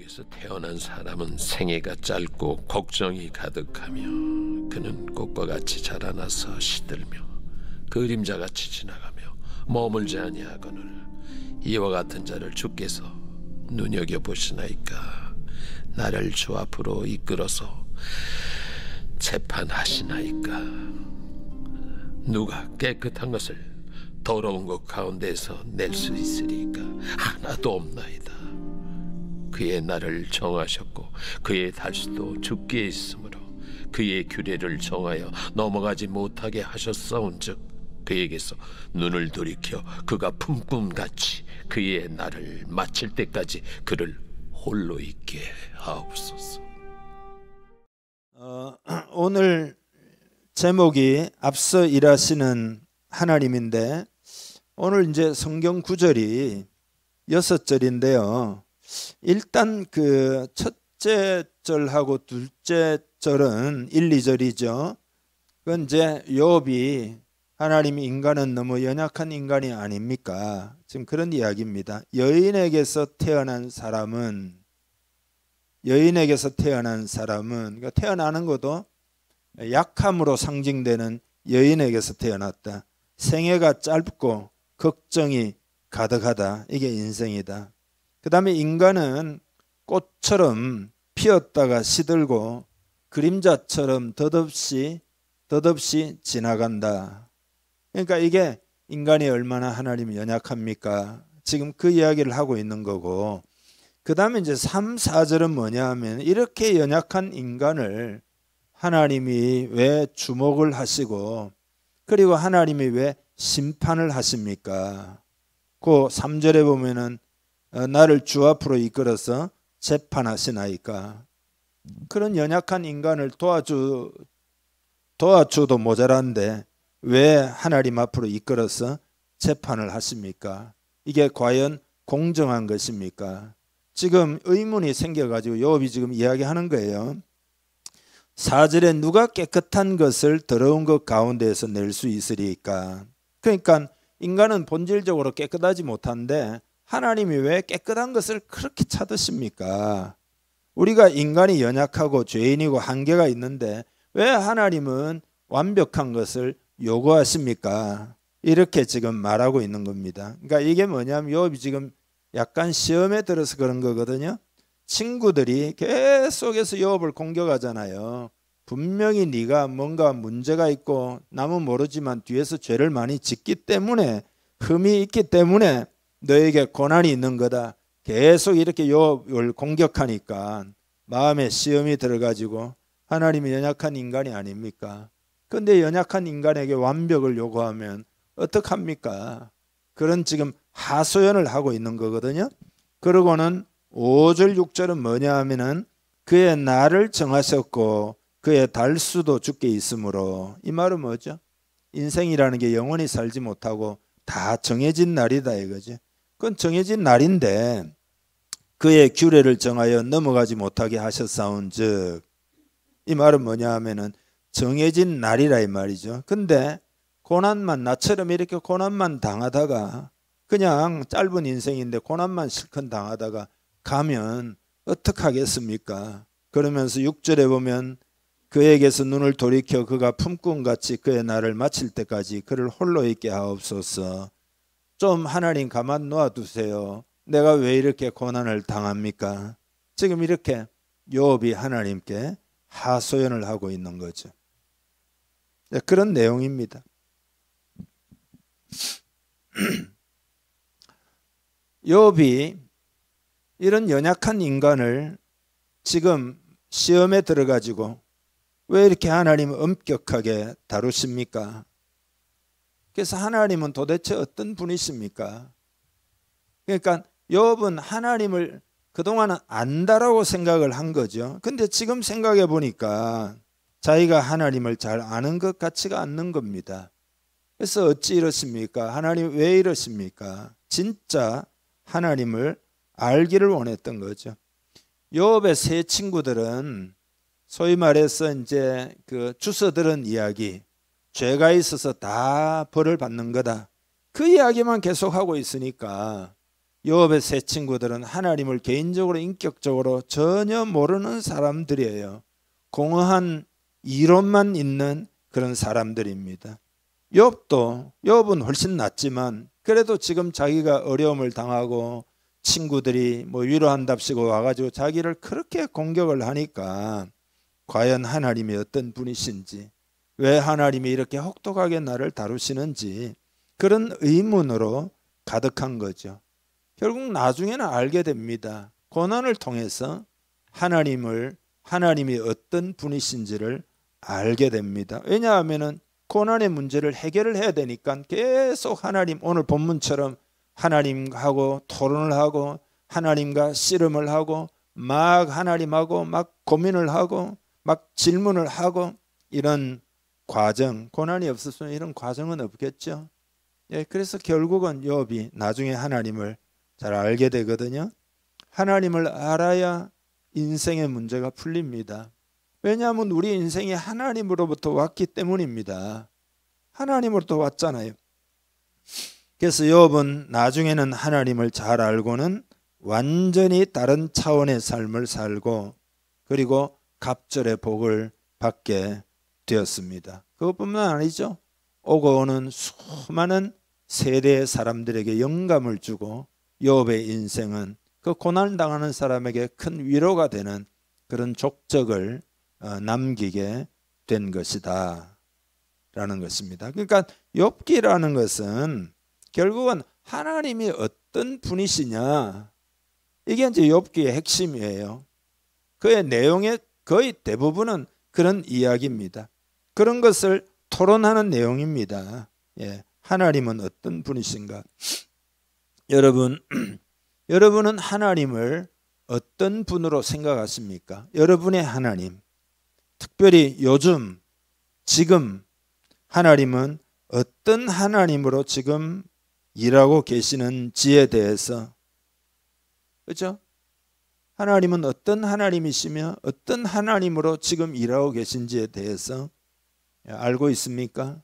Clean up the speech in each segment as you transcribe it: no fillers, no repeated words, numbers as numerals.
여인에게서 태어난 사람은 생애가 짧고 걱정이 가득하며 그는 꽃과 같이 자라나서 시들며 그림자같이 지나가며 머물지 아니하거늘 이와 같은 자를 주께서 눈여겨보시나이까. 나를 주 앞으로 이끌어서 재판하시나이까. 누가 깨끗한 것을 더러운 것 가운데서 낼 수 있으리까. 하나도 없나이다. 그의 날을 정하셨고 그의 달수도 주께 있으므로 그의 규례를 정하여 넘어가지 못하게 하셨사온즉 그에게서 눈을 돌이켜 그가 품꿈같이 그의 날을 마칠 때까지 그를 홀로 있게 하옵소서. 오늘 제목이 앞서 일하시는 하나님인데, 오늘 이제 성경 구절이 6절인데요. 일단 그 첫째 절하고 둘째 절은 1, 2절이죠. 그건 이제 욥이 하나님이 인간은 너무 연약한 인간이 아닙니까? 지금 그런 이야기입니다. 여인에게서 태어난 사람은 그러니까 태어나는 것도 약함으로 상징되는 여인에게서 태어났다. 생애가 짧고 걱정이 가득하다. 이게 인생이다. 그 다음에 인간은 꽃처럼 피었다가 시들고 그림자처럼 덧없이 지나간다. 그러니까 이게 인간이 얼마나 하나님이 연약합니까? 지금 그 이야기를 하고 있는 거고, 그 다음에 이제 3, 4절은 뭐냐 하면 이렇게 연약한 인간을 하나님이 왜 주목을 하시고 그리고 하나님이 왜 심판을 하십니까? 그 3절에 보면은 나를 주 앞으로 이끌어서 재판하시나이까. 그런 연약한 인간을 도와줘도 모자란데 왜 하나님 앞으로 이끌어서 재판을 하십니까? 이게 과연 공정한 것입니까? 지금 의문이 생겨가지고 욥이 지금 이야기하는 거예요. 4절에 누가 깨끗한 것을 더러운 것 가운데에서 낼 수 있으리까? 그러니까 인간은 본질적으로 깨끗하지 못한데 하나님이 왜 깨끗한 것을 그렇게 찾으십니까? 우리가 인간이 연약하고 죄인이고 한계가 있는데 왜 하나님은 완벽한 것을 요구하십니까? 이렇게 지금 말하고 있는 겁니다. 그러니까 이게 뭐냐면 욥이 지금 약간 시험에 들어서 그런 거거든요. 친구들이 계속해서 욥을 공격하잖아요. 분명히 네가 뭔가 문제가 있고 남은 모르지만 뒤에서 죄를 많이 짓기 때문에, 흠이 있기 때문에 너에게 고난이 있는 거다. 계속 이렇게 욥을 공격하니까 마음에 시험이 들어가지고 하나님이 연약한 인간이 아닙니까? 그런데 연약한 인간에게 완벽을 요구하면 어떡합니까? 그런 지금 하소연을 하고 있는 거거든요. 그러고는 5절 6절은 뭐냐 하면은 그의 날을 정하셨고 그의 달수도 주께 있으므로, 이 말은 뭐죠? 인생이라는 게 영원히 살지 못하고 다 정해진 날이다 이거지. 그건 정해진 날인데 그의 규례를 정하여 넘어가지 못하게 하셨사온즉, 이 말은 뭐냐 하면은 정해진 날이라 이 말이죠. 근데 고난만, 나처럼 이렇게 고난만 당하다가, 그냥 짧은 인생인데 고난만 실컷 당하다가 가면 어떡하겠습니까? 그러면서 6절에 보면 그에게서 눈을 돌이켜 그가 품꿈같이 그의 날을 마칠 때까지 그를 홀로 있게 하옵소서. 좀 하나님 가만 놓아두세요. 내가 왜 이렇게 고난을 당합니까? 지금 이렇게 욥이 하나님께 하소연을 하고 있는 거죠. 그런 내용입니다. 욥이 이런 연약한 인간을 지금 시험에 들어가지고 왜 이렇게 하나님은 엄격하게 다루십니까? 그래서 하나님은 도대체 어떤 분이십니까? 그러니까 욥은 하나님을 그동안은 안다라고 생각을 한 거죠. 근데 지금 생각해 보니까 자기가 하나님을 잘 아는 것 같지가 않는 겁니다. 그래서 어찌 이러십니까? 하나님 왜 이러십니까? 진짜 하나님을 알기를 원했던 거죠. 욥의 세 친구들은 소위 말해서 이제 그 주워들은 이야기, 죄가 있어서 다 벌을 받는 거다, 그 이야기만 계속하고 있으니까 욥의 세 친구들은 하나님을 개인적으로 인격적으로 전혀 모르는 사람들이에요. 공허한 이론만 있는 그런 사람들입니다. 욥은 훨씬 낫지만 그래도 지금 자기가 어려움을 당하고 친구들이 뭐 위로한답시고 와가지고 자기를 그렇게 공격을 하니까 과연 하나님이 어떤 분이신지, 왜 하나님이 이렇게 혹독하게 나를 다루시는지 그런 의문으로 가득한 거죠. 결국 나중에는 알게 됩니다. 고난을 통해서 하나님이 어떤 분이신지를 알게 됩니다. 왜냐하면 고난의 문제를 해결을 해야 되니까 계속 하나님, 오늘 본문처럼 하나님하고 토론을 하고 하나님과 씨름을 하고 막 하나님하고 막 고민을 하고 막 질문을 하고 이런 과정, 고난이 없었으면 이런 과정은 없겠죠. 예, 그래서 결국은 욥이 나중에 하나님을 잘 알게 되거든요. 하나님을 알아야 인생의 문제가 풀립니다. 왜냐하면 우리 인생이 하나님으로부터 왔기 때문입니다. 하나님으로부터 왔잖아요. 그래서 욥은 나중에는 하나님을 잘 알고는 완전히 다른 차원의 삶을 살고 그리고 갑절의 복을 받게 되었습니다. 그것뿐만 아니죠. 오고 오는 수많은 세대의 사람들에게 영감을 주고 욥의 인생은 그 고난 당하는 사람에게 큰 위로가 되는 그런 족적을 남기게 된 것이다 라는 것입니다. 그러니까 욥기라는 것은 결국은 하나님이 어떤 분이시냐, 이게 이제 욥기의 핵심이에요. 그의 내용의 거의 대부분은 그런 이야기입니다. 그런 것을 토론하는 내용입니다. 예, 하나님은 어떤 분이신가? 여러분은 하나님을 어떤 분으로 생각하십니까? 여러분의 하나님, 특별히 요즘 지금 하나님은 어떤 하나님으로 지금 일하고 계시는지에 대해서, 그렇죠? 하나님은 어떤 하나님이시며 어떤 하나님으로 지금 일하고 계신지에 대해서 알고 있습니까?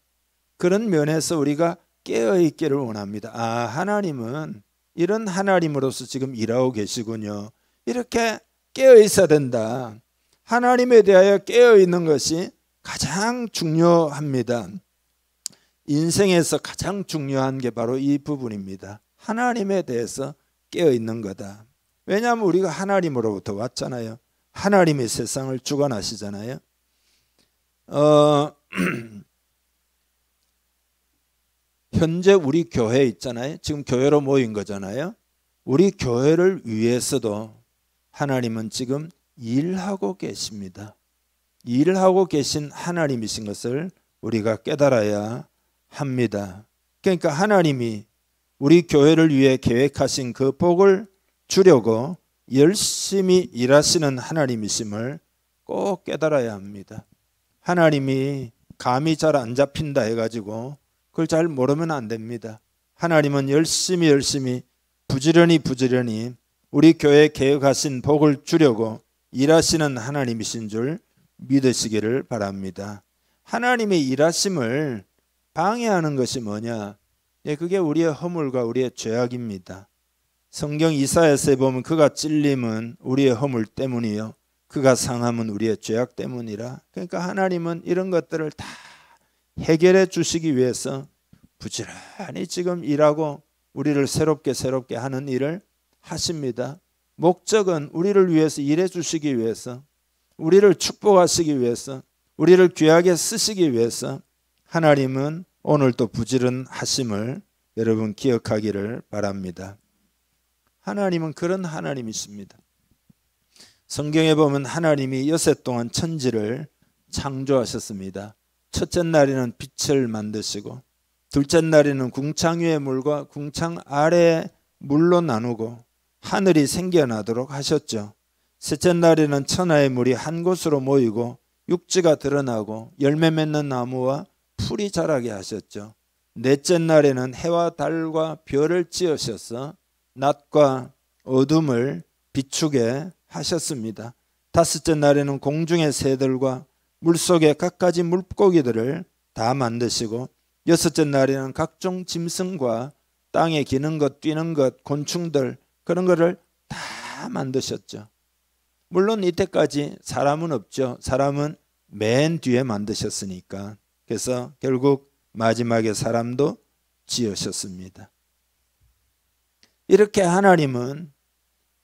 그런 면에서 우리가 깨어있기를 원합니다. 아, 하나님은 이런 하나님으로서 지금 일하고 계시군요. 이렇게 깨어있어야 된다. 하나님에 대하여 깨어있는 것이 가장 중요합니다. 인생에서 가장 중요한 게 바로 이 부분입니다. 하나님에 대해서 깨어있는 거다. 왜냐하면 우리가 하나님으로부터 왔잖아요. 하나님이 세상을 주관하시잖아요. 현재 우리 교회 있잖아요. 지금 교회로 모인 거잖아요. 우리 교회를 위해서도 하나님은 지금 일하고 계십니다. 일하고 계신 하나님이신 것을 우리가 깨달아야 합니다. 그러니까 하나님이 우리 교회를 위해 계획하신 그 복을 주려고 열심히 일하시는 하나님이심을 꼭 깨달아야 합니다. 하나님이 감이 잘 안 잡힌다 해가지고 그걸 잘 모르면 안 됩니다. 하나님은 열심히 부지런히 우리 교회에 계획하신 복을 주려고 일하시는 하나님이신 줄 믿으시기를 바랍니다. 하나님의 일하심을 방해하는 것이 뭐냐? 그게 우리의 허물과 우리의 죄악입니다. 성경 이사야서에 보면 그가 찔림은 우리의 허물 때문이요 그가 상함은 우리의 죄악 때문이라. 그러니까 하나님은 이런 것들을 다 해결해 주시기 위해서 부지런히 지금 일하고 우리를 새롭게 하는 일을 하십니다. 목적은 우리를 위해서 일해 주시기 위해서, 우리를 축복하시기 위해서, 우리를 귀하게 쓰시기 위해서 하나님은 오늘도 부지런하심을 여러분 기억하기를 바랍니다. 하나님은 그런 하나님이십니다. 성경에 보면 하나님이 여세 동안 천지를 창조하셨습니다. 첫째 날에는 빛을 만드시고 둘째 날에는 궁창 위의 물과 궁창 아래의 물로 나누고 하늘이 생겨나도록 하셨죠. 셋째 날에는 천하의 물이 한 곳으로 모이고 육지가 드러나고 열매 맺는 나무와 풀이 자라게 하셨죠. 넷째 날에는 해와 달과 별을 지으셔서 낮과 어둠을 비추게 하셨습니다. 다섯째 날에는 공중의 새들과 물속의 갖가지 물고기들을 다 만드시고 여섯째 날에는 각종 짐승과 땅에 기는 것, 뛰는 것, 곤충들 그런 거를 다 만드셨죠. 물론 이때까지 사람은 없죠. 사람은 맨 뒤에 만드셨으니까. 그래서 결국 마지막에 사람도 지으셨습니다. 이렇게 하나님은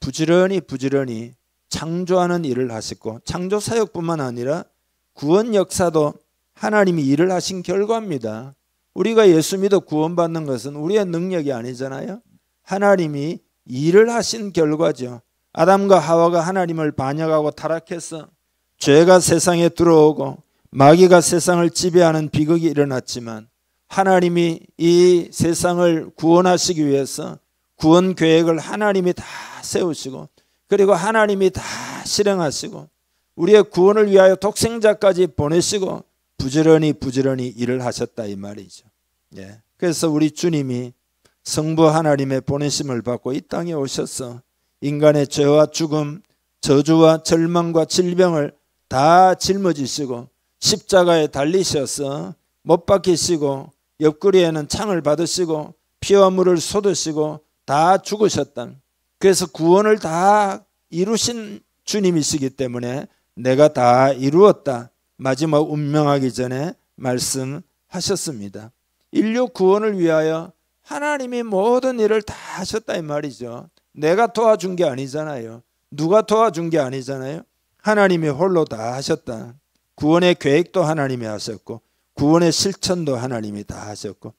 부지런히 창조하는 일을 하셨고, 창조 사역뿐만 아니라 구원 역사도 하나님이 일을 하신 결과입니다. 우리가 예수 믿어 구원받는 것은 우리의 능력이 아니잖아요. 하나님이 일을 하신 결과죠. 아담과 하와가 하나님을 반역하고 타락해서 죄가 세상에 들어오고 마귀가 세상을 지배하는 비극이 일어났지만, 하나님이 이 세상을 구원하시기 위해서 구원 계획을 하나님이 다 세우시고, 그리고 하나님이 다 실행하시고, 우리의 구원을 위하여 독생자까지 보내시고 부지런히 일을 하셨다 이 말이죠. 예. 그래서 우리 주님이 성부 하나님의 보내심을 받고 이 땅에 오셔서 인간의 죄와 죽음, 저주와 절망과 질병을 다 짊어지시고 십자가에 달리셔서 못 박히시고 옆구리에는 창을 받으시고 피와 물을 쏟으시고 다 죽으셨다. 그래서 구원을 다 이루신 주님이시기 때문에 내가 다 이루었다, 마지막 운명하기 전에 말씀하셨습니다. 인류 구원을 위하여 하나님이 모든 일을 다 하셨다 이 말이죠. 내가 도와준 게 아니잖아요. 누가 도와준 게 아니잖아요. 하나님이 홀로 다 하셨다. 구원의 계획도 하나님이 하셨고 구원의 실천도 하나님이 다 하셨고,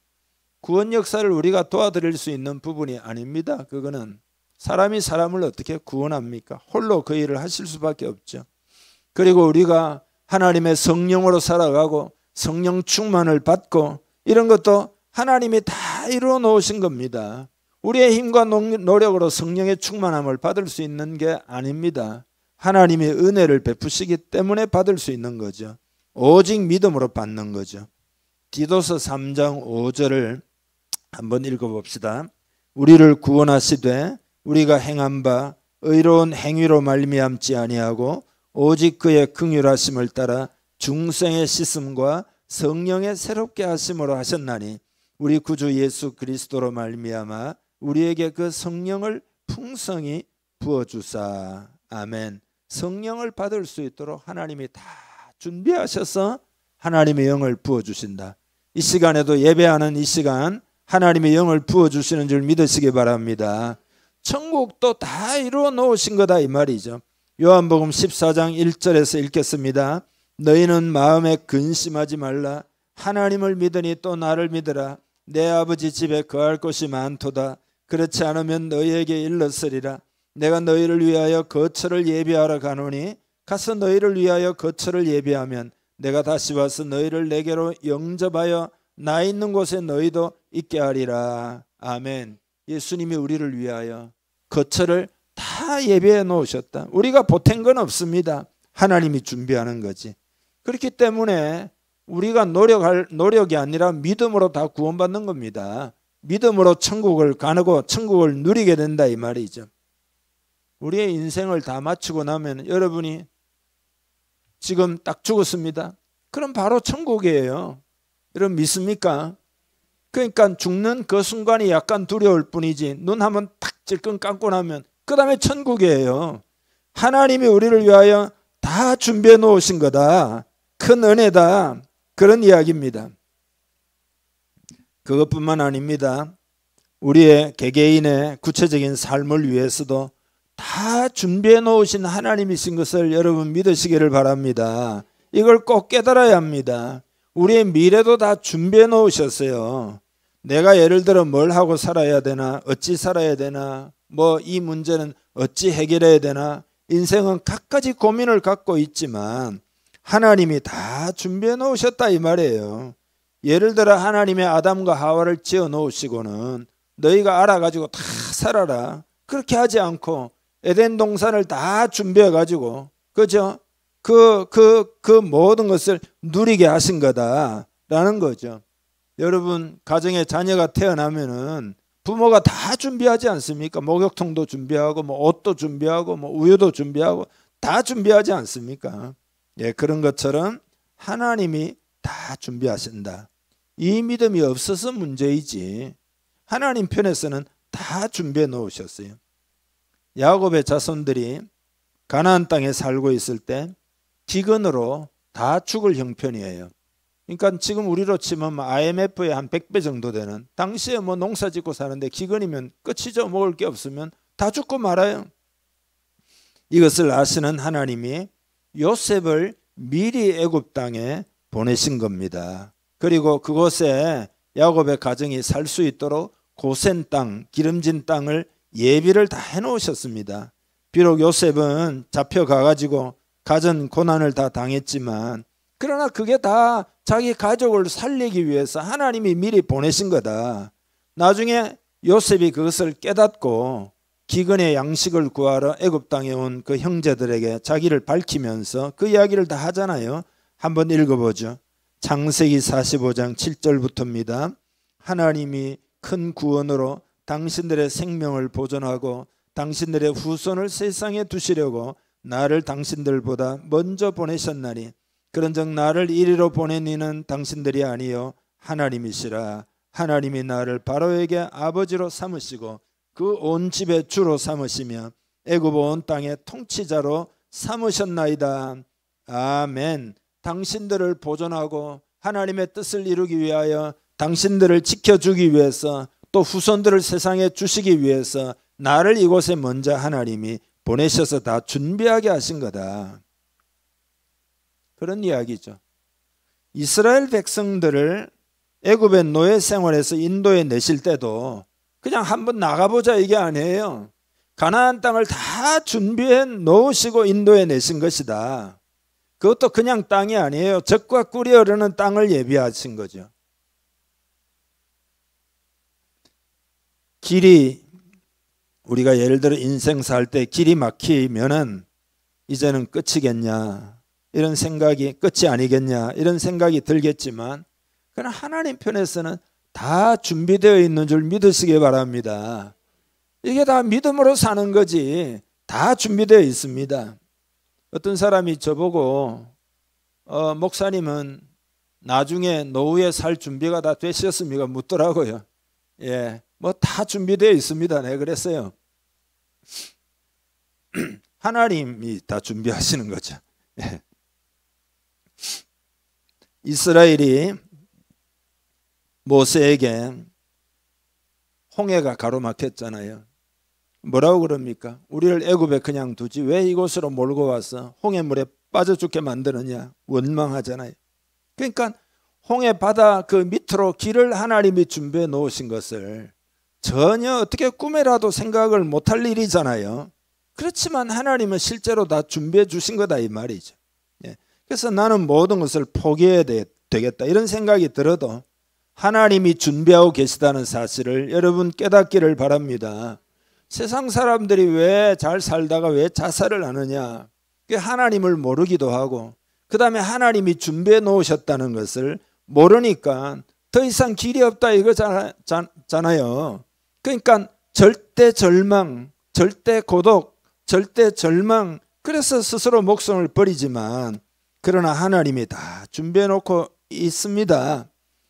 구원 역사를 우리가 도와드릴 수 있는 부분이 아닙니다. 그거는 사람이 사람을 어떻게 구원합니까? 홀로 그 일을 하실 수밖에 없죠. 그리고 우리가 하나님의 성령으로 살아가고 성령 충만을 받고 이런 것도 하나님이 다 이루어 놓으신 겁니다. 우리의 힘과 노력으로 성령의 충만함을 받을 수 있는 게 아닙니다. 하나님의 은혜를 베푸시기 때문에 받을 수 있는 거죠. 오직 믿음으로 받는 거죠. 디도서 3장 5절을 한번 읽어봅시다. 우리를 구원하시되 우리가 행한 바 의로운 행위로 말미암지 아니하고 오직 그의 긍휼하심을 따라 중생의 씻음과 성령의 새롭게 하심으로 하셨나니, 우리 구주 예수 그리스도로 말미암아 우리에게 그 성령을 풍성히 부어주사. 아멘. 성령을 받을 수 있도록 하나님이 다 준비하셔서 하나님의 영을 부어주신다. 이 시간에도 예배하는 이 시간 하나님의 영을 부어주시는 줄 믿으시기 바랍니다. 천국도 다 이루어 놓으신 거다 이 말이죠. 요한복음 14장 1절에서 읽겠습니다. 너희는 마음에 근심하지 말라. 하나님을 믿으니 또 나를 믿으라. 내 아버지 집에 거할 곳이 많도다. 그렇지 않으면 너희에게 일렀으리라. 내가 너희를 위하여 거처를 예비하러 가노니 가서 너희를 위하여 거처를 예비하면 내가 다시 와서 너희를 내게로 영접하여 나 있는 곳에 너희도 있게 하리라. 아멘. 예수님이 우리를 위하여 거처를 다 예비해 놓으셨다. 우리가 보탠 건 없습니다. 하나님이 준비하는 거지. 그렇기 때문에 우리가 노력이 아니라 믿음으로 다 구원받는 겁니다. 믿음으로 천국을 가고 천국을 누리게 된다 이 말이죠. 우리의 인생을 다 마치고 나면 여러분이 지금 딱 죽었습니다. 그럼 바로 천국이에요. 여러분 믿습니까? 그러니까 죽는 그 순간이 약간 두려울 뿐이지 눈 한번 탁 질끈 감고 나면 그 다음에 천국이에요. 하나님이 우리를 위하여 다 준비해 놓으신 거다. 큰 은혜다. 그런 이야기입니다. 그것뿐만 아닙니다. 우리의 개개인의 구체적인 삶을 위해서도 다 준비해 놓으신 하나님이신 것을 여러분 믿으시기를 바랍니다. 이걸 꼭 깨달아야 합니다. 우리의 미래도 다 준비해 놓으셨어요. 내가 예를 들어 뭘 하고 살아야 되나, 어찌 살아야 되나, 뭐 이 문제는 어찌 해결해야 되나, 인생은 갖가지 고민을 갖고 있지만 하나님이 다 준비해 놓으셨다 이 말이에요. 예를 들어 하나님의 아담과 하와를 지어 놓으시고는 너희가 알아가지고 다 살아라, 그렇게 하지 않고 에덴 동산을 다 준비해 가지고, 그죠? 그 모든 것을 누리게 하신 거다라는 거죠. 여러분 가정에 자녀가 태어나면은 부모가 다 준비하지 않습니까? 목욕통도 준비하고 뭐 옷도 준비하고 뭐 우유도 준비하고 다 준비하지 않습니까? 예, 그런 것처럼 하나님이 다 준비하신다. 이 믿음이 없어서 문제이지, 하나님 편에서는 다 준비해 놓으셨어요. 야곱의 자손들이 가나안 땅에 살고 있을 때 기근으로 다 죽을 형편이에요. 그러니까 지금 우리로 치면 IMF의 한 100배 정도 되는, 당시에 뭐 농사 짓고 사는데 기근이면 끝이죠. 먹을 게 없으면 다 죽고 말아요. 이것을 아시는 하나님이 요셉을 미리 애굽 땅에 보내신 겁니다. 그리고 그곳에 야곱의 가정이 살 수 있도록 고센 땅, 기름진 땅을 예비를 다 해놓으셨습니다. 비록 요셉은 잡혀가가지고 가전 고난을 다 당했지만, 그러나 그게 다 자기 가족을 살리기 위해서 하나님이 미리 보내신 거다. 나중에 요셉이 그것을 깨닫고 기근의 양식을 구하러 애굽 땅에 온 그 형제들에게 자기를 밝히면서 그 이야기를 다 하잖아요. 한번 읽어보죠. 창세기 45장 7절부터입니다. 하나님이 큰 구원으로 당신들의 생명을 보존하고 당신들의 후손을 세상에 두시려고 나를 당신들보다 먼저 보내셨나니 그런즉 나를 이리로 보낸 이는 당신들이 아니요 하나님이시라. 하나님이 나를 바로에게 아버지로 삼으시고 그 온 집의 주로 삼으시며 애굽 온 땅의 통치자로 삼으셨나이다. 아멘. 당신들을 보존하고 하나님의 뜻을 이루기 위하여, 당신들을 지켜주기 위해서, 또 후손들을 세상에 주시기 위해서 나를 이곳에 먼저 하나님이 보내셔서 다 준비하게 하신 거다. 그런 이야기죠. 이스라엘 백성들을 애굽의 노예 생활에서 인도에 내실 때도 그냥 한번 나가보자 이게 아니에요. 가나안 땅을 다 준비해 놓으시고 인도에 내신 것이다. 그것도 그냥 땅이 아니에요. 젖과 꿀이 흐르는 땅을 예비하신 거죠. 길이, 우리가 예를 들어 인생 살 때 길이 막히면은 이제는 끝이겠냐 이런 생각이, 끝이 아니겠냐 이런 생각이 들겠지만, 그러나 하나님 편에서는 다 준비되어 있는 줄 믿으시기 바랍니다. 이게 다 믿음으로 사는 거지 다 준비되어 있습니다. 어떤 사람이 저보고 목사님은 나중에 노후에 살 준비가 다 되셨습니까? 묻더라고요. 예, 뭐 다 준비되어 있습니다. 네, 그랬어요. 하나님이 다 준비하시는 거죠. 예. 이스라엘이 모세에게 홍해가 가로막혔잖아요. 뭐라고 그럽니까? 우리를 애굽에 그냥 두지 왜 이곳으로 몰고 와서 홍해물에 빠져 죽게 만드느냐, 원망하잖아요. 그러니까 홍해 바다 그 밑으로 길을 하나님이 준비해 놓으신 것을 전혀 어떻게 꿈에라도 생각을 못할 일이잖아요. 그렇지만 하나님은 실제로 다 준비해 주신 거다 이 말이죠. 예. 그래서 나는 모든 것을 포기해야 되겠다 이런 생각이 들어도 하나님이 준비하고 계시다는 사실을 여러분 깨닫기를 바랍니다. 세상 사람들이 왜 잘 살다가 왜 자살을 하느냐, 하나님을 모르기도 하고 그 다음에 하나님이 준비해 놓으셨다는 것을 모르니까 더 이상 길이 없다 이거잖아요. 그러니까 절대 절망, 절대 고독, 절대 절망, 그래서 스스로 목숨을 버리지만, 그러나 하나님이 다 준비해 놓고 있습니다.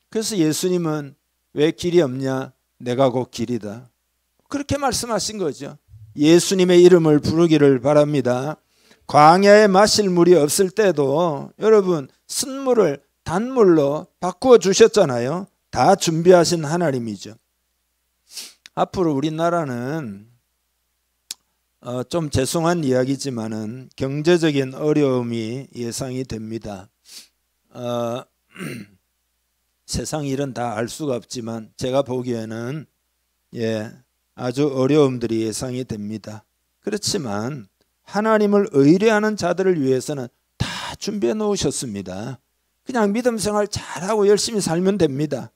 그래서 예수님은 왜 길이 없냐, 내가 곧 길이다, 그렇게 말씀하신 거죠. 예수님의 이름을 부르기를 바랍니다. 광야에 마실 물이 없을 때도 여러분 쓴물을 단물로 바꾸어 주셨잖아요. 다 준비하신 하나님이죠. 앞으로 우리나라는 좀 죄송한 이야기지만은 경제적인 어려움이 예상이 됩니다. 세상 일은 다 알 수가 없지만 제가 보기에는 아주 어려움들이 예상이 됩니다. 그렇지만 하나님을 의뢰하는 자들을 위해서는 다 준비해 놓으셨습니다. 그냥 믿음 생활 잘하고 열심히 살면 됩니다.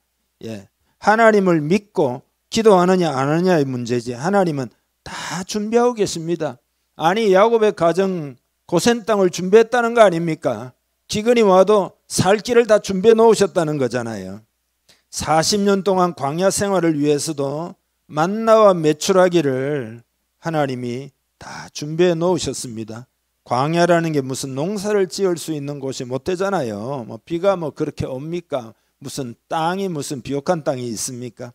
하나님을 믿고 기도하느냐 안 하느냐의 문제지 하나님은 다 준비하고 계십니다. 아니 야곱의 가정 고센 땅을 준비했다는 거 아닙니까? 기근이 와도 살 길을 다 준비해 놓으셨다는 거잖아요. 40년 동안 광야 생활을 위해서도 만나와 메추라기를 하나님이 다 준비해 놓으셨습니다. 광야라는 게 무슨 농사를 지을 수 있는 곳이 못 되잖아요. 비가 그렇게 옵니까? 무슨 땅이 무슨 비옥한 땅이 있습니까?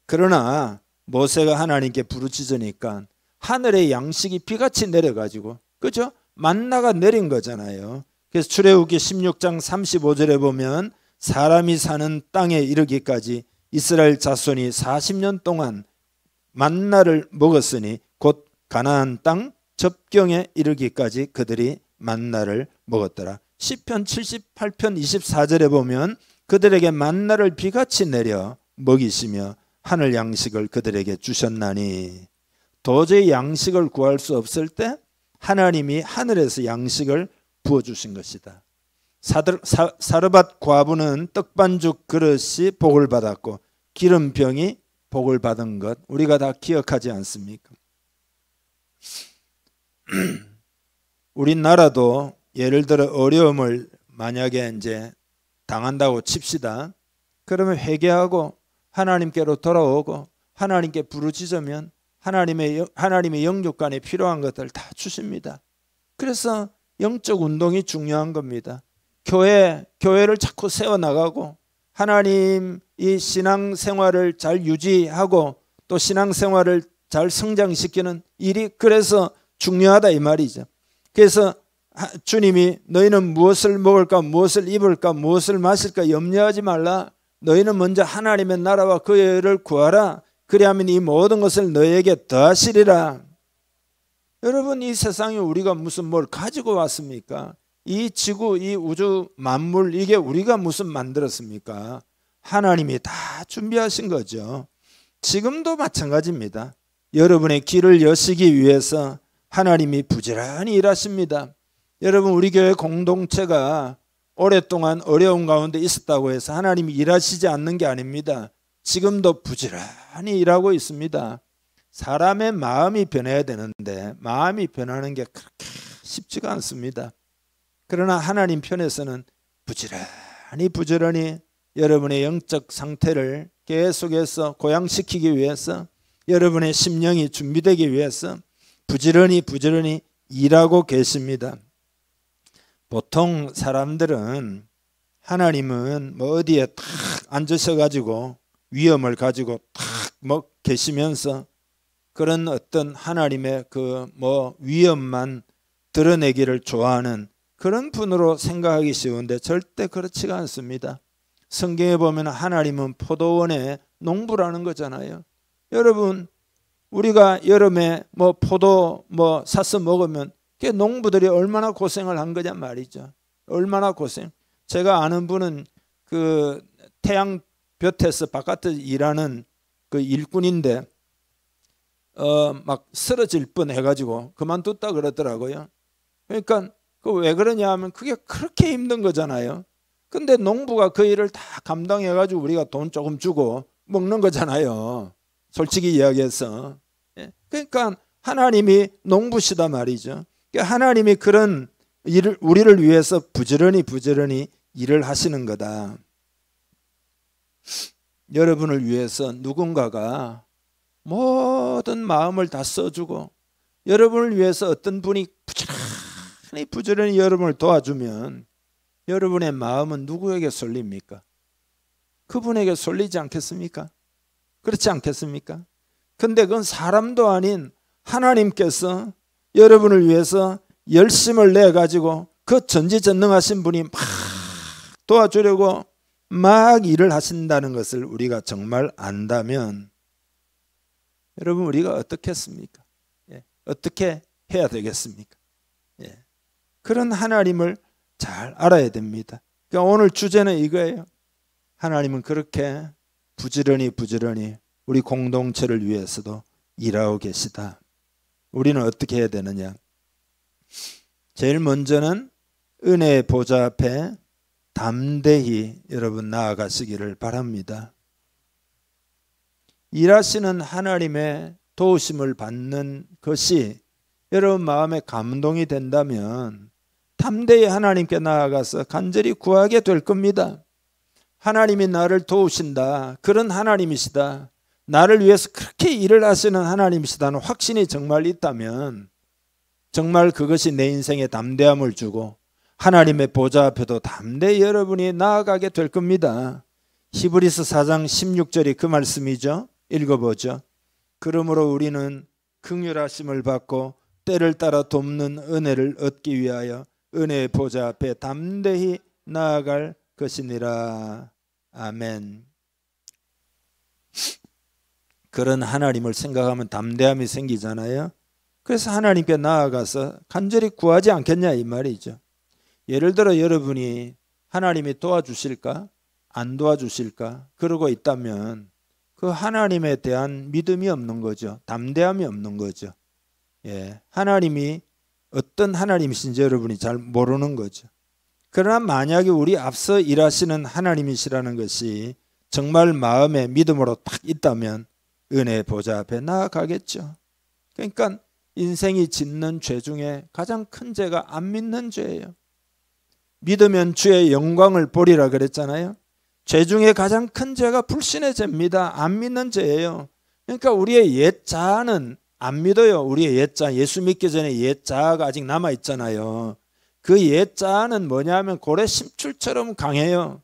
그러나 모세가 하나님께 부르짖으니까 하늘의 양식이 비같이 내려가지고, 그죠? 만나가 내린 거잖아요. 그래서 출애굽기 16장 35절에 보면 사람이 사는 땅에 이르기까지 이스라엘 자손이 40년 동안 만나를 먹었으니 곧 가나안 땅 접경에 이르기까지 그들이 만나를 먹었더라. 시편 78편 24절에 보면 그들에게 만나를 비같이 내려 먹이시며 하늘 양식을 그들에게 주셨나니, 도저히 양식을 구할 수 없을 때 하나님이 하늘에서 양식을 부어주신 것이다. 사르밧 과부는 떡반죽 그릇이 복을 받았고 기름병이 복을 받은 것 우리가 다 기억하지 않습니까? 우리나라도 예를 들어 어려움을 만약에 이제 당한다고 칩시다. 그러면 회개하고 하나님께로 돌아오고 하나님께 부르짖으면 하나님의 영육간에 필요한 것들 다 주십니다. 그래서 영적 운동이 중요한 겁니다. 교회를 자꾸 세워나가고 하나님 이 신앙생활을 잘 유지하고 또 신앙생활을 잘 성장시키는 일이 그래서 중요하다 이 말이죠. 그래서 주님이 너희는 무엇을 먹을까 무엇을 입을까 무엇을 마실까 염려하지 말라. 너희는 먼저 하나님의 나라와 그의 의를 구하라. 그리하면 이 모든 것을 너희에게 더하시리라. 여러분, 이 세상에 우리가 무슨 뭘 가지고 왔습니까? 이 지구, 이 우주 만물, 이게 우리가 무슨 만들었습니까? 하나님이 다 준비하신 거죠. 지금도 마찬가지입니다. 여러분의 길을 여시기 위해서 하나님이 부지런히 일하십니다. 여러분, 우리 교회 공동체가 오랫동안 어려운 가운데 있었다고 해서 하나님이 일하시지 않는 게 아닙니다. 지금도 부지런히 일하고 있습니다. 사람의 마음이 변해야 되는데 마음이 변하는 게 그렇게 쉽지가 않습니다. 그러나 하나님 편에서는 부지런히 여러분의 영적 상태를 계속해서 고양시키기 위해서 여러분의 심령이 준비되기 위해서 부지런히 일하고 계십니다. 보통 사람들은 하나님은 뭐 어디에 탁 앉으셔가지고 위엄을 가지고 탁 뭐 계시면서 그런 어떤 하나님의 그 뭐 위엄만 드러내기를 좋아하는 그런 분으로 생각하기 쉬운데 절대 그렇지가 않습니다. 성경에 보면 하나님은 포도원의 농부라는 거잖아요. 여러분, 우리가 여름에 뭐 포도 뭐 사서 먹으면 그 농부들이 얼마나 고생을 한 거냐 말이죠. 얼마나 고생. 제가 아는 분은 그 태양볕에서 바깥에서 일하는 그 일꾼인데 막 쓰러질 뻔 해가지고 그만뒀다 그러더라고요. 그러니까 그 왜 그러냐 하면 그게 그렇게 힘든 거잖아요. 근데 농부가 그 일을 다 감당해가지고 우리가 돈 조금 주고 먹는 거잖아요. 솔직히 이야기해서. 그러니까 하나님이 농부시다 말이죠. 그러니까 하나님이 그런 일을 우리를 위해서 부지런히 일을 하시는 거다. 여러분을 위해서 누군가가 모든 마음을 다 써주고 여러분을 위해서 어떤 분이 부지런히 여러분을 도와주면 여러분의 마음은 누구에게 쏠립니까? 그분에게 쏠리지 않겠습니까? 그렇지 않겠습니까? 근데 그건 사람도 아닌 하나님께서 여러분을 위해서 열심을 내가지고 그 전지전능하신 분이 막 도와주려고 막 일을 하신다는 것을 우리가 정말 안다면 여러분, 우리가 어떻게 했습니까? 어떻게 해야 되겠습니까? 그런 하나님을 잘 알아야 됩니다. 그러니까 오늘 주제는 이거예요. 하나님은 그렇게 부지런히 우리 공동체를 위해서도 일하고 계시다. 우리는 어떻게 해야 되느냐? 제일 먼저는 은혜의 보좌 앞에 담대히 여러분 나아가시기를 바랍니다. 일하시는 하나님의 도우심을 받는 것이 여러분 마음에 감동이 된다면 담대히 하나님께 나아가서 간절히 구하게 될 겁니다. 하나님이 나를 도우신다. 그런 하나님이시다. 나를 위해서 그렇게 일을 하시는 하나님이시다는 확신이 정말 있다면 정말 그것이 내 인생에 담대함을 주고 하나님의 보좌 앞에도 담대히 여러분이 나아가게 될 겁니다. 히브리서 4장 16절이 그 말씀이죠. 읽어보죠. 그러므로 우리는 긍휼하심을 받고 때를 따라 돕는 은혜를 얻기 위하여 은혜의 보좌 앞에 담대히 나아갈 것이니라. 아멘. 그런 하나님을 생각하면 담대함이 생기잖아요. 그래서 하나님께 나아가서 간절히 구하지 않겠냐 이 말이죠. 예를 들어 여러분이 하나님이 도와주실까? 안 도와주실까? 그러고 있다면 그 하나님에 대한 믿음이 없는 거죠. 담대함이 없는 거죠. 예, 하나님이 어떤 하나님이신지 여러분이 잘 모르는 거죠. 그러나 만약에 우리 앞서 일하시는 하나님이시라는 것이 정말 마음에 믿음으로 딱 있다면 은혜의 보좌 앞에 나아가겠죠. 그러니까 인생이 짓는 죄 중에 가장 큰 죄가 안 믿는 죄예요. 믿으면 주의 영광을 보리라 그랬잖아요. 죄 중에 가장 큰 죄가 불신의 죄입니다. 안 믿는 죄예요. 그러니까 우리의 옛 자아는 안 믿어요. 우리의 옛 자아, 예수 믿기 전에 옛 자아가 아직 남아 있잖아요. 그 옛 자아는 뭐냐면 고래 심줄처럼 강해요.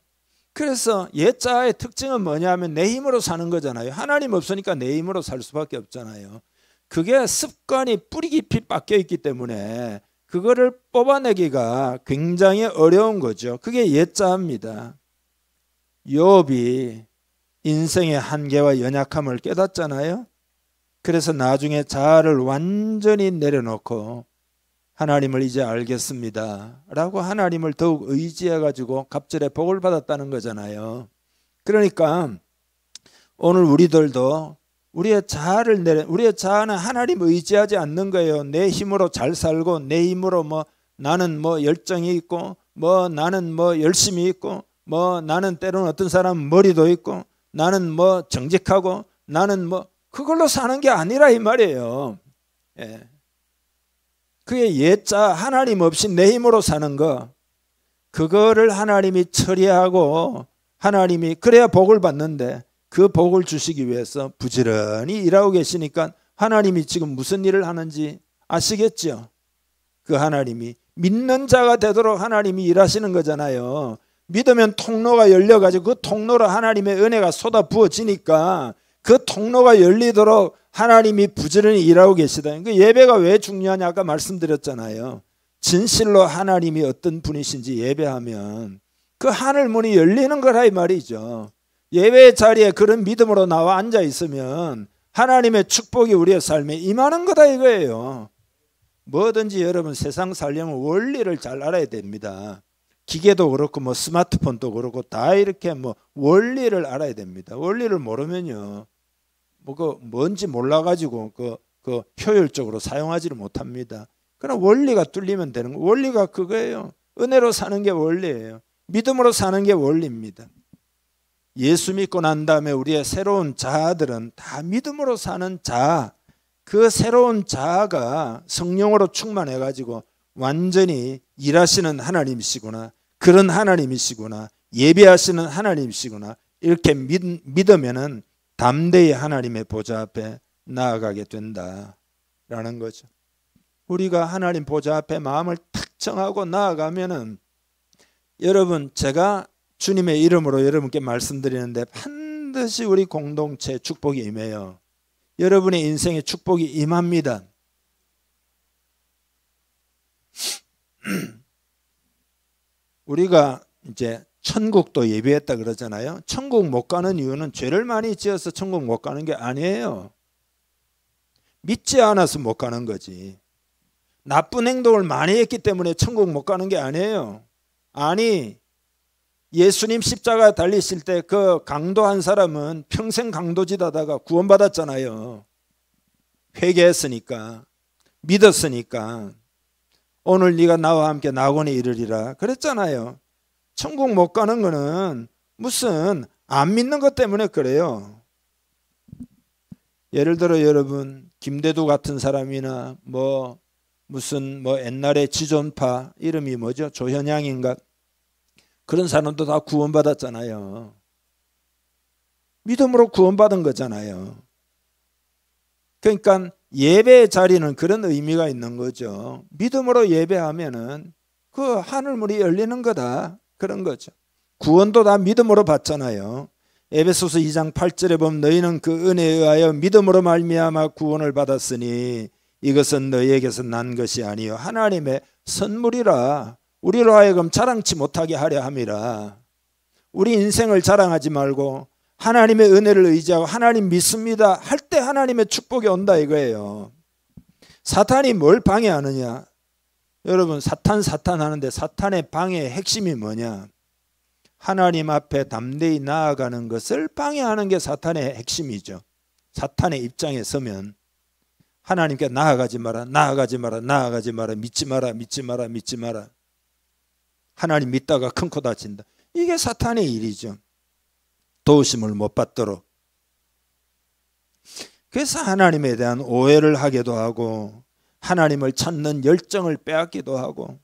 그래서 옛 자아의 특징은 뭐냐면 내 힘으로 사는 거잖아요. 하나님 없으니까 내 힘으로 살 수밖에 없잖아요. 그게 습관이 뿌리 깊이 박혀 있기 때문에 그거를 뽑아내기가 굉장히 어려운 거죠. 그게 옛 자아입니다. 욥이 인생의 한계와 연약함을 깨닫잖아요. 그래서 나중에 자아를 완전히 내려놓고 하나님을 이제 알겠습니다 라고 하나님을 더욱 의지해 가지고 갑절에 복을 받았다는 거잖아요. 그러니까 오늘 우리들도 우리의 자아는 하나님 의지하지 않는 거예요. 내 힘으로 잘 살고 내 힘으로 나는 열정이 있고 나는 열심히 있고 나는 때로는 어떤 사람은 머리도 있고 나는 정직하고 나는 그걸로 사는 게 아니라 이 말이에요. 예. 그게 옛자 하나님 없이 내 힘으로 사는 거, 그거를 하나님이 처리하고 하나님이 그래야 복을 받는데 그 복을 주시기 위해서 부지런히 일하고 계시니까 하나님이 지금 무슨 일을 하는지 아시겠죠? 그 하나님이 믿는 자가 되도록 하나님이 일하시는 거잖아요. 믿으면 통로가 열려가지고 그 통로로 하나님의 은혜가 쏟아 부어지니까 그 통로가 열리도록 하나님이 부지런히 일하고 계시다. 그 예배가 왜 중요하냐 아까 말씀드렸잖아요. 진실로 하나님이 어떤 분이신지 예배하면 그 하늘 문이 열리는 거라 이 말이죠. 예배의 자리에 그런 믿음으로 나와 앉아 있으면 하나님의 축복이 우리의 삶에 임하는 거다 이거예요. 뭐든지 여러분 세상 살려면 원리를 잘 알아야 됩니다. 기계도 그렇고 스마트폰도 그렇고 다 이렇게 원리를 알아야 됩니다. 원리를 모르면요 뭔지 몰라가지고 그 효율적으로 사용하지를 못합니다. 그러나 원리가 뚫리면 되는 거. 원리가 그거예요. 은혜로 사는 게 원리예요. 믿음으로 사는 게 원리입니다. 예수 믿고 난 다음에 우리의 새로운 자아들은 다 믿음으로 사는 자아, 그 새로운 자아가 성령으로 충만해가지고 완전히 일하시는 하나님이시구나, 그런 하나님이시구나, 예배하시는 하나님이시구나 이렇게 믿으면은 담대히 하나님의 보좌 앞에 나아가게 된다라는 거죠. 우리가 하나님 보좌 앞에 마음을 탁 정하고 나아가면은 여러분 제가 주님의 이름으로 여러분께 말씀드리는데 반드시 우리 공동체 축복이 임해요. 여러분의 인생에 축복이 임합니다. 우리가 이제 천국도 예비했다 그러잖아요. 천국 못 가는 이유는 죄를 많이 지어서 천국 못 가는 게 아니에요. 믿지 않아서 못 가는 거지. 나쁜 행동을 많이 했기 때문에 천국 못 가는 게 아니에요. 아니 예수님 십자가에 달리실 때 그 강도한 사람은 평생 강도짓하다가 구원받았잖아요. 회개했으니까, 믿었으니까. 오늘 네가 나와 함께 낙원에 이르리라 그랬잖아요. 천국 못 가는 거는 무슨 안 믿는 것 때문에 그래요. 예를 들어 여러분 김대두 같은 사람이나 무슨 옛날에 지존파 이름이 뭐죠? 조현양인가? 그런 사람도 다 구원받았잖아요. 믿음으로 구원받은 거잖아요. 그러니까 예배의 자리는 그런 의미가 있는 거죠. 믿음으로 예배하면은 그 하늘문이 열리는 거다. 그런 거죠. 구원도 다 믿음으로 받잖아요. 에베소서 2장 8절에 보면 너희는 그 은혜에 의하여 믿음으로 말미암아 구원을 받았으니 이것은 너희에게서 난 것이 아니요 하나님의 선물이라. 우리로 하여금 자랑치 못하게 하려 함이라. 우리 인생을 자랑하지 말고 하나님의 은혜를 의지하고 하나님 믿습니다 할 때 하나님의 축복이 온다 이거예요. 사탄이 뭘 방해하느냐? 여러분 사탄 하는데 사탄의 방해의 핵심이 뭐냐? 하나님 앞에 담대히 나아가는 것을 방해하는 게 사탄의 핵심이죠. 사탄의 입장에 서면 하나님께 나아가지 마라, 나아가지 마라, 나아가지 마라, 믿지 마라, 믿지 마라, 믿지 마라. 하나님 믿다가 큰 코 다친다. 이게 사탄의 일이죠. 도우심을 못 받도록. 그래서 하나님에 대한 오해를 하기도 하고 하나님을 찾는 열정을 빼앗기도 하고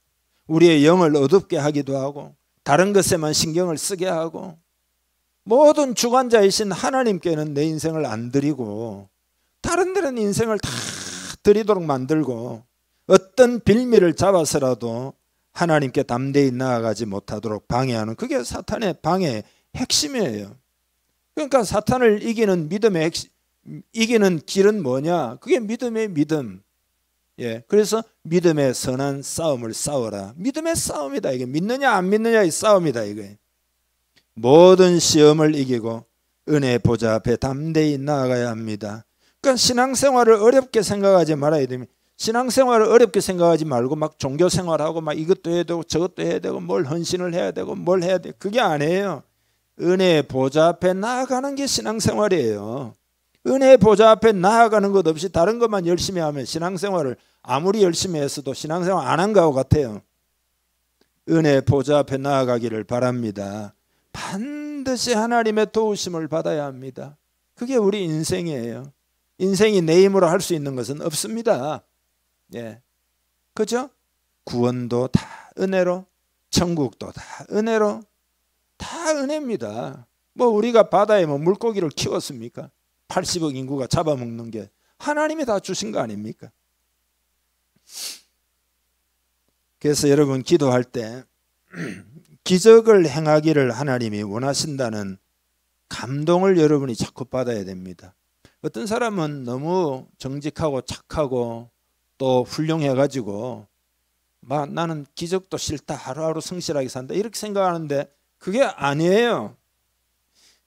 우리의 영을 어둡게 하기도 하고 다른 것에만 신경을 쓰게 하고 모든 주관자이신 하나님께는 내 인생을 안 드리고 다른 데는 인생을 다 드리도록 만들고 어떤 빌미를 잡아서라도 하나님께 담대히 나아가지 못하도록 방해하는 그게 사탄의 방해의 핵심이에요. 그러니까 사탄을 이기는 믿음의 핵심, 이기는 길은 뭐냐? 그게 믿음의 믿음. 예, 그래서 믿음의 선한 싸움을 싸워라. 믿음의 싸움이다. 이게 믿느냐 안 믿느냐의 싸움이다. 이게 모든 시험을 이기고 은혜 보좌 앞에 담대히 나아가야 합니다. 그러니까 신앙생활을 어렵게 생각하지 말아야 됩니다. 신앙생활을 어렵게 생각하지 말고 막 종교생활하고 막 이것도 해야 되고 저것도 해야 되고 뭘 헌신을 해야 되고 뭘 해야 돼. 그게 아니에요. 은혜의 보좌 앞에 나아가는 게 신앙생활이에요. 은혜의 보좌 앞에 나아가는 것 없이 다른 것만 열심히 하면 신앙생활을 아무리 열심히 했어도 신앙생활 안 한 것 같아요. 은혜의 보좌 앞에 나아가기를 바랍니다. 반드시 하나님의 도우심을 받아야 합니다. 그게 우리 인생이에요. 인생이 내 힘으로 할 수 있는 것은 없습니다. 예, 그죠? 구원도 다 은혜로, 천국도 다 은혜로, 다 은혜입니다. 뭐 우리가 바다에 뭐 물고기를 키웠습니까? 80억 인구가 잡아먹는 게 하나님이 다 주신 거 아닙니까? 그래서 여러분 기도할 때 기적을 행하기를 하나님이 원하신다는 감동을 여러분이 자꾸 받아야 됩니다. 어떤 사람은 너무 정직하고 착하고 또 훌륭해가지고 막 나는 기적도 싫다, 하루하루 성실하게 산다 이렇게 생각하는데 그게 아니에요.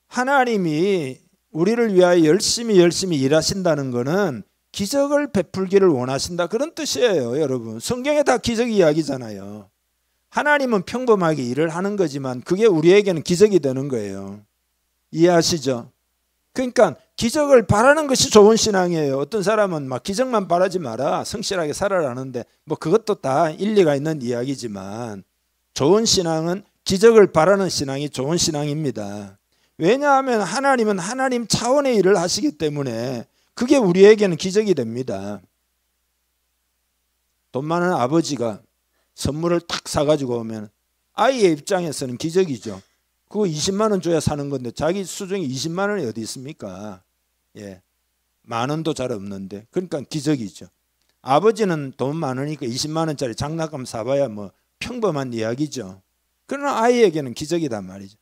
하나님이 우리를 위하여 열심히 일하신다는 것은 기적을 베풀기를 원하신다 그런 뜻이에요. 여러분 성경에 다 기적 이야기잖아요. 하나님은 평범하게 일을 하는 거지만 그게 우리에게는 기적이 되는 거예요. 이해하시죠? 그러니까 기적을 바라는 것이 좋은 신앙이에요. 어떤 사람은 막 기적만 바라지 마라, 성실하게 살아라는데 뭐 그것도 다 일리가 있는 이야기지만 좋은 신앙은 기적을 바라는 신앙이 좋은 신앙입니다. 왜냐하면 하나님은 하나님 차원의 일을 하시기 때문에 그게 우리에게는 기적이 됩니다. 돈 많은 아버지가 선물을 탁 사가지고 오면 아이의 입장에서는 기적이죠. 그거 20만 원 줘야 사는 건데 자기 수중에 20만 원이 어디 있습니까? 예, 만 원도 잘 없는데 그러니까 기적이죠. 아버지는 돈 많으니까 20만 원짜리 장난감 사봐야 뭐 평범한 이야기죠. 그러나 아이에게는 기적이단 말이죠.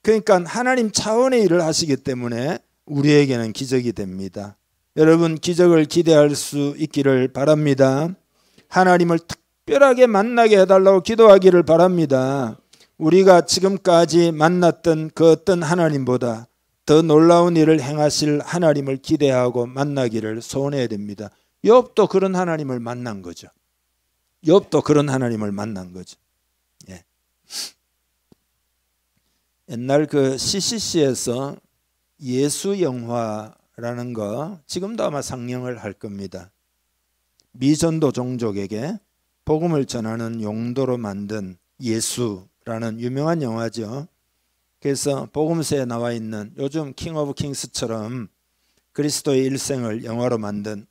그러니까 하나님 차원의 일을 하시기 때문에 우리에게는 기적이 됩니다. 여러분 기적을 기대할 수 있기를 바랍니다. 하나님을 특별하게 만나게 해달라고 기도하기를 바랍니다. 우리가 지금까지 만났던 그 어떤 하나님보다 더 놀라운 일을 행하실 하나님을 기대하고 만나기를 소원해야 됩니다. 욥도 그런 하나님을 만난 거죠. 욥도 그런 하나님을 만난 거죠. 예. 옛날 그 CCC에서 예수 영화라는 거 지금도 아마 상영을 할 겁니다. 미전도 종족에게 복음을 전하는 용도로 만든 예수라는 유명한 영화죠. 그래서 복음서에 나와 있는 요즘 킹 오브 킹스처럼 그리스도의 일생을 영화로 만든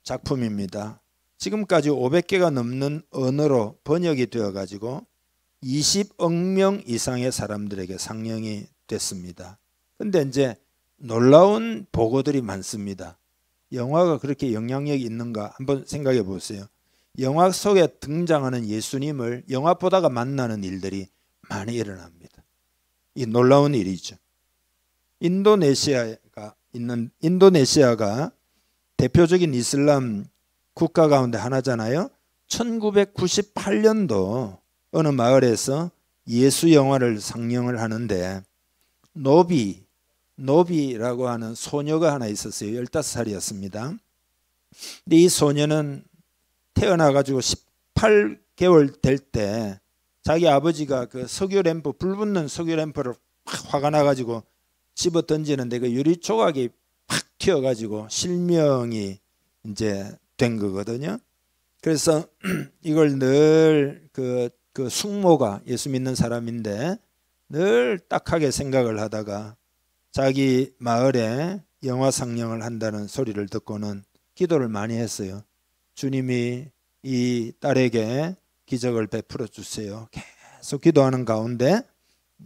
작품입니다. 지금까지 500개가 넘는 언어로 번역이 되어 가지고 20억 명 이상의 사람들에게 상영이 됐습니다. 근데 이제 놀라운 보고들이 많습니다. 영화가 그렇게 영향력이 있는가 한번 생각해 보세요. 영화 속에 등장하는 예수님을 영화 보다가 만나는 일들이 많이 일어납니다. 이 놀라운 일이죠. 인도네시아가 대표적인 이슬람 국가 가운데 하나잖아요. 1998년도 어느 마을에서 예수 영화를 상영을 하는데 노비라고 하는 소녀가 하나 있었어요. 15살이었습니다. 근데 이 소녀는 태어나가지고 18개월 될 때 자기 아버지가 그 석유램프, 불 붙는 석유램프를 팍 화가 나가지고 집어 던지는데 그 유리 조각이 팍 튀어가지고 실명이 이제 된 거거든요. 그래서 이걸 늘 그 숙모가 예수 믿는 사람인데 늘 딱하게 생각을 하다가 자기 마을에 영화 상영을 한다는 소리를 듣고는 기도를 많이 했어요. 주님이 이 딸에게 기적을 베풀어 주세요. 계속 기도하는 가운데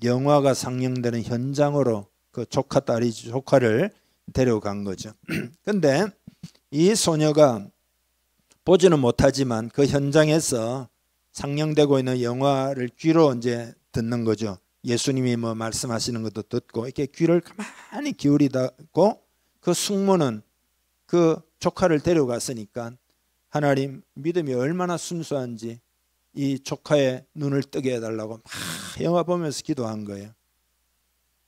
영화가 상영되는 현장으로 그 조카를 데려간 거죠. 근데 이 소녀가 보지는 못하지만 그 현장에서 상영되고 있는 영화를 귀로 이제 듣는 거죠. 예수님이 뭐 말씀하시는 것도 듣고 이렇게 귀를 가만히 기울이고 그 숙모는 그 조카를 데려갔으니까 하나님 믿음이 얼마나 순수한지 이 조카의 눈을 뜨게 해달라고 막 영화 보면서 기도한 거예요.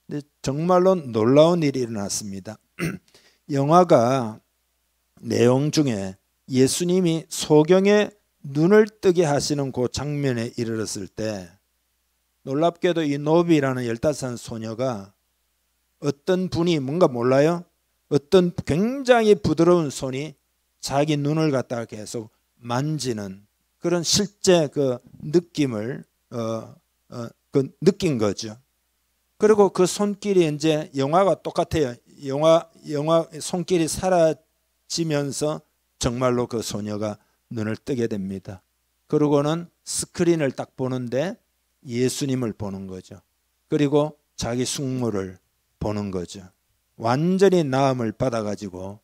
근데 정말로 놀라운 일이 일어났습니다. 영화가 내용 중에 예수님이 소경의 눈을 뜨게 하시는 그 장면에 이르렀을 때 놀랍게도 이 노비라는 15살 소녀가 어떤 분이 뭔가 몰라요? 어떤 굉장히 부드러운 손이 자기 눈을 갖다가 계속 만지는 그런 실제 그 느낌을 느낀 거죠. 그리고 그 손길이 이제 영화가 똑같아요. 영화 손길이 사라지면서 정말로 그 소녀가 눈을 뜨게 됩니다. 그러고는 스크린을 딱 보는데 예수님을 보는 거죠. 그리고 자기 숙모를 보는 거죠. 완전히 나음을 받아가지고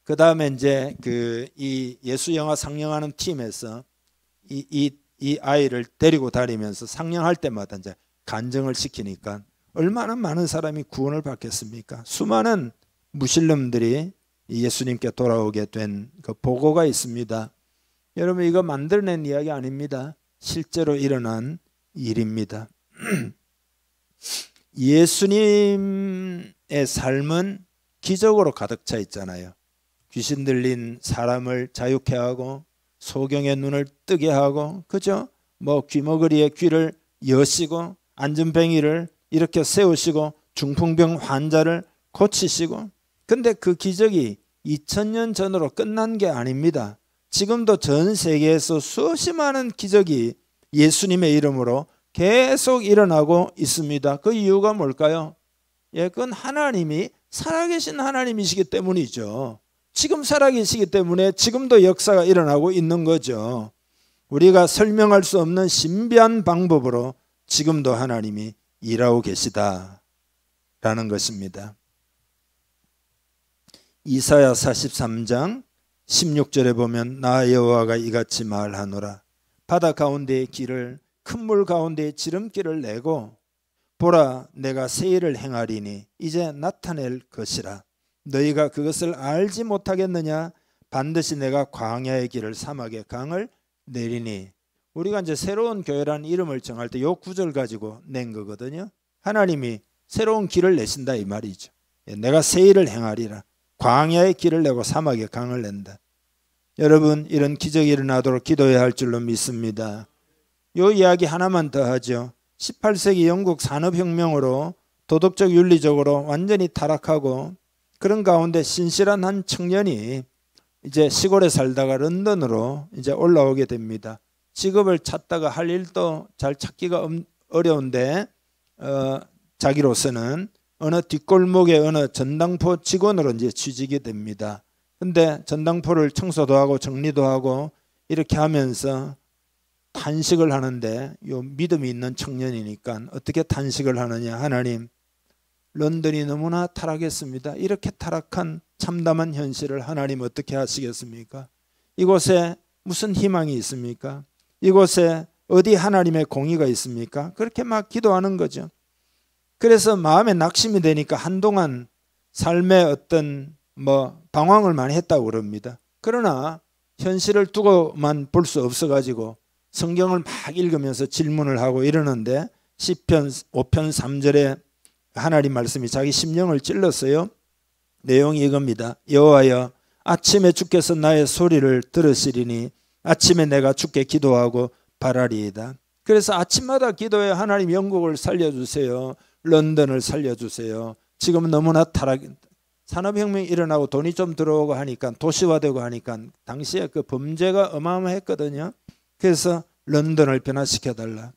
그 다음에 이제 이 예수 영화 상영하는 팀에서 이 아이를 데리고 다니면서 상영할 때마다 이제 간증을 시키니까 얼마나 많은 사람이 구원을 받겠습니까? 수많은 무슬림들이 예수님께 돌아오게 된 그 보고가 있습니다. 여러분 이거 만들어낸 이야기 아닙니다. 실제로 일어난 일입니다. 예수님의 삶은 기적으로 가득 차 있잖아요. 귀신 들린 사람을 자유케 하고 소경의 눈을 뜨게 하고 그죠? 뭐 귀머거리의 귀를 여시고 안전뱅이를 이렇게 세우시고 중풍병 환자를 고치시고 근데 그 기적이 2000년 전으로 끝난 게 아닙니다. 지금도 전 세계에서 수없이 많은 기적이 예수님의 이름으로 계속 일어나고 있습니다. 그 이유가 뭘까요? 예, 그건 하나님이 살아계신 하나님이시기 때문이죠. 지금 살아계시기 때문에 지금도 역사가 일어나고 있는 거죠. 우리가 설명할 수 없는 신비한 방법으로 지금도 하나님이 일하고 계시다라는 것입니다. 이사야 43장 16절에 보면 나 여호와가 이같이 말하노라 바다 가운데의 길을 큰 물 가운데의 지름길을 내고 보라 내가 새 일을 행하리니 이제 나타낼 것이라 너희가 그것을 알지 못하겠느냐 반드시 내가 광야의 길을 사막의 강을 내리니 우리가 이제 새로운 교회라는 이름을 정할 때 요 구절 가지고 낸 거거든요. 하나님이 새로운 길을 내신다 이 말이죠. 내가 새 일을 행하리라 광야의 길을 내고 사막의 강을 낸다. 여러분 이런 기적이 일어나도록 기도해야 할 줄로 믿습니다. 요 이야기 하나만 더 하죠. 18세기 영국 산업혁명으로 도덕적 윤리적으로 완전히 타락하고 그런 가운데 신실한 한 청년이 이제 시골에 살다가 런던으로 이제 올라오게 됩니다. 직업을 찾다가 할 일도 잘 찾기가 어려운데 자기로서는 어느 뒷골목의 어느 전당포 직원으로 이제 취직이 됩니다. 근데 전당포를 청소도 하고 정리도 하고 이렇게 하면서 탄식을 하는데 요 믿음이 있는 청년이니까 어떻게 탄식을 하느냐. 하나님 런던이 너무나 타락했습니다. 이렇게 타락한 참담한 현실을 하나님 어떻게 하시겠습니까? 이곳에 무슨 희망이 있습니까? 이곳에 어디 하나님의 공의가 있습니까? 그렇게 막 기도하는 거죠. 그래서 마음에 낙심이 되니까 한동안 삶의 어떤 방황을 많이 했다고 그럽니다. 그러나 현실을 두고만 볼 수 없어가지고 성경을 막 읽으면서 질문을 하고 이러는데 시편 5편 3절에 하나님 말씀이 자기 심령을 찔렀어요. 내용이 이겁니다. 여호와여, 아침에 주께서 나의 소리를 들으시리니 아침에 내가 주께 기도하고 바라리이다. 그래서 아침마다 기도해. 하나님 영국을 살려주세요. 런던을 살려주세요. 지금 너무나 산업혁명이 일어나고 돈이 좀 들어오고 하니까 도시화되고 하니까 당시에 그 범죄가 어마어마했거든요. 그래서 런던을 변화시켜달라.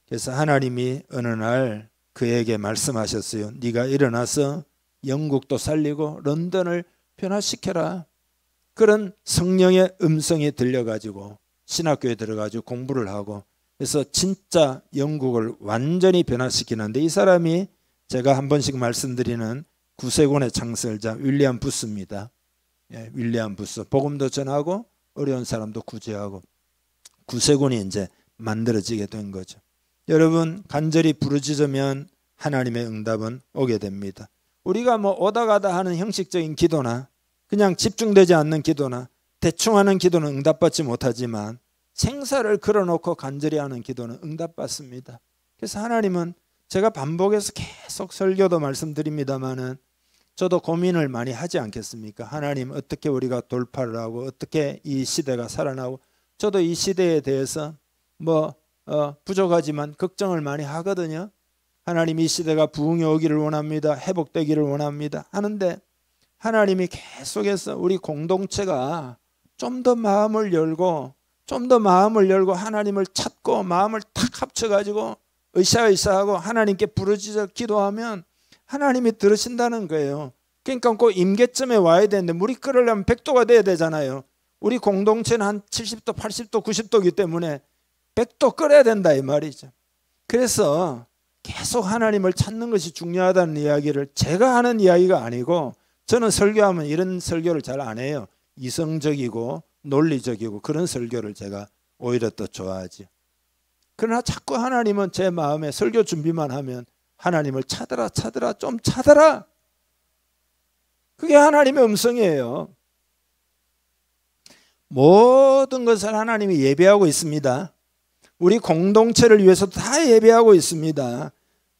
그래서 하나님이 어느 날 그에게 말씀하셨어요. 네가 일어나서 영국도 살리고 런던을 변화시켜라. 그런 성령의 음성이 들려가지고 신학교에 들어가지고 공부를 하고, 그래서 진짜 영국을 완전히 변화시키는데, 이 사람이 제가 한 번씩 말씀드리는 구세군의 창설자 윌리엄 부스입니다. 윌리엄 부스. 복음도 전하고 어려운 사람도 구제하고 구세군이 이제 만들어지게 된 거죠. 여러분, 간절히 부르짖으면 하나님의 응답은 오게 됩니다. 우리가 오다 가다 하는 형식적인 기도나 그냥 집중되지 않는 기도나 대충 하는 기도는 응답받지 못하지만 생사를 걸어놓고 간절히 하는 기도는 응답받습니다. 그래서 하나님은, 제가 반복해서 계속 설교도 말씀드립니다마는 저도 고민을 많이 하지 않겠습니까? 하나님, 어떻게 우리가 돌파를 하고 어떻게 이 시대가 살아나고, 저도 이 시대에 대해서 부족하지만 걱정을 많이 하거든요. 하나님, 이 시대가 부흥이 오기를 원합니다. 회복되기를 원합니다. 하는데 하나님이 계속해서 우리 공동체가 좀 더 마음을 열고 하나님을 찾고 마음을 탁 합쳐가지고 으쌰으쌰하고 하나님께 부르짖어 기도하면 하나님이 들으신다는 거예요. 그러니까 그 임계점에 와야 되는데, 물이 끓으려면 100도가 돼야 되잖아요. 우리 공동체는 한 70도, 80도, 90도이기 때문에 100도 끓여야 된다 이 말이죠. 그래서 계속 하나님을 찾는 것이 중요하다는 이야기를 제가 하는 이야기가 아니고, 저는 설교하면 이런 설교를 잘 안 해요. 이성적이고 논리적이고 그런 설교를 제가 오히려 더 좋아하지. 그러나 자꾸 하나님은 제 마음에 설교 준비만 하면 하나님을 찾아라 좀 찾아라. 그게 하나님의 음성이에요. 모든 것을 하나님이 예배하고 있습니다. 우리 공동체를 위해서도 다 예배하고 있습니다.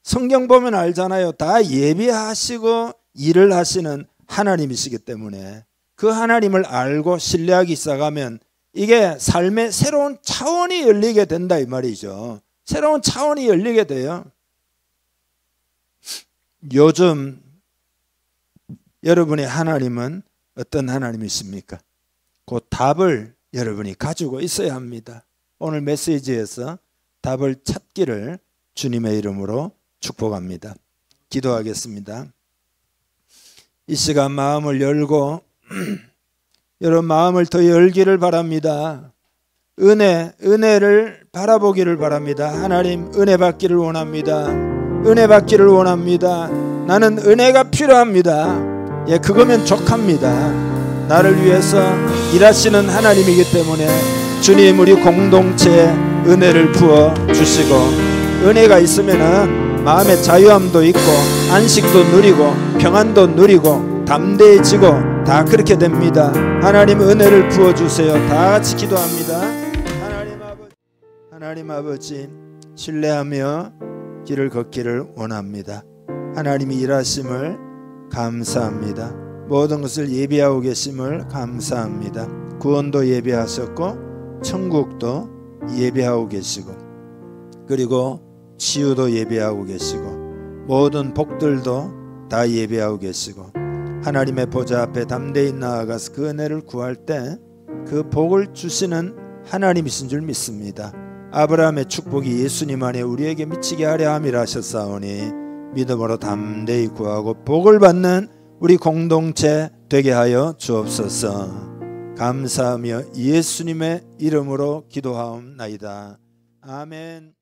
성경 보면 알잖아요. 다 예배하시고 일을 하시는 하나님이시기 때문에 그 하나님을 알고 신뢰하기 시작하면 이게 삶의 새로운 차원이 열리게 된다 이 말이죠. 새로운 차원이 열리게 돼요. 요즘 여러분의 하나님은 어떤 하나님이십니까? 그 답을 여러분이 가지고 있어야 합니다. 오늘 메시지에서 답을 찾기를 주님의 이름으로 축복합니다. 기도하겠습니다. 이 시간 마음을 열고 여러분 마음을 더 열기를 바랍니다. 은혜를 바라보기를 바랍니다. 하나님, 은혜 받기를 원합니다. 은혜 받기를 원합니다. 나는 은혜가 필요합니다. 그거면 족합니다. 나를 위해서 일하시는 하나님이기 때문에 주님, 우리 공동체에 은혜를 부어 주시고, 은혜가 있으면은 마음의 자유함도 있고 안식도 누리고 평안도 누리고 담대해지고 다 그렇게 됩니다. 하나님, 은혜를 부어주세요. 다 같이 기도합니다. 하나님 아버지, 신뢰하며 길을 걷기를 원합니다. 하나님이 일하심을 감사합니다. 모든 것을 예비하고 계심을 감사합니다. 구원도 예비하셨고 천국도 예비하고 계시고, 그리고 치유도 예비하고 계시고 모든 복들도 다 예비하고 계시고, 하나님의 보좌 앞에 담대히 나아가서 그 은혜를 구할 때 그 복을 주시는 하나님이신 줄 믿습니다. 아브라함의 축복이 예수님 안에 우리에게 미치게 하려 함이라 하셨사오니 믿음으로 담대히 구하고 복을 받는 우리 공동체 되게 하여 주옵소서. 감사하며 예수님의 이름으로 기도하옵나이다. 아멘.